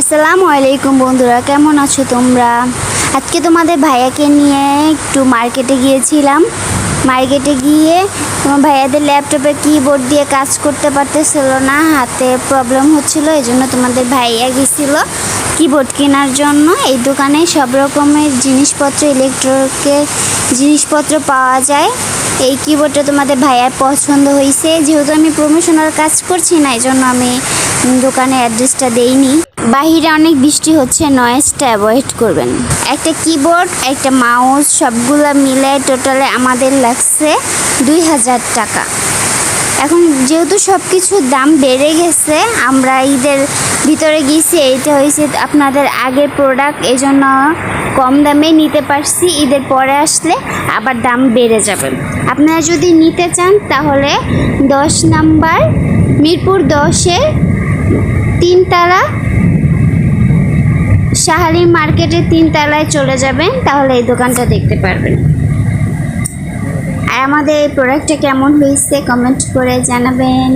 আসসালামু আলাইকুম বন্ধুরা, কেমন আছো তোমরা? আজকে তোমাদের ভাইয়াকে নিয়ে একটু মার্কেটে গিয়েছিলাম। মার্কেটে গিয়ে তোমার ভাইয়াদের ল্যাপটপে কিবোর্ড দিয়ে কাজ করতে পারতেছিল না, হাতে প্রবলেম হচ্ছিল। এই জন্য তোমাদের ভাইয়া গেছিলো কিবোর্ড কেনার জন্য। এই দোকানে সব রকমের জিনিসপত্র, ইলেকট্রিকের জিনিসপত্র পাওয়া যায়। এই কিবোর্ডটা তোমাদের ভাইয়ার পছন্দ হয়েছে। যেহেতু আমি প্রমোশনাল কাজ করছি না, এই জন্য আমি দোকানের অ্যাড্রেসটা দেইনি। বাহিরে অনেক বৃষ্টি হচ্ছে, নয়েজটা অ্যাভয়েড করবেন। একটা কিবোর্ড, একটা মাউস সবগুলো মিলে টোটালে আমাদের লাগছে 2000 টাকা। এখন যেহেতু সব কিছুর দাম বেড়ে গেছে, আমরা ঈদের ভিতরে গিয়েছি, এইটা হয়েছে আপনাদের আগের প্রোডাক্ট, এই জন্য কম দামে নিতে পারছি। ঈদের পরে আসলে আবার দাম বেড়ে যাবে। আপনারা যদি নিতে চান তাহলে 10 নাম্বার মিরপুর 10-এর 3 তালা শাহালি মার্কেটের 3 তালায় চলে যাবেন, তাহলে এই দোকানটা দেখতে পারবেন। আর আমাদের এই প্রোডাক্টটা কেমন হয়েছে কমেন্ট করে জানাবেন।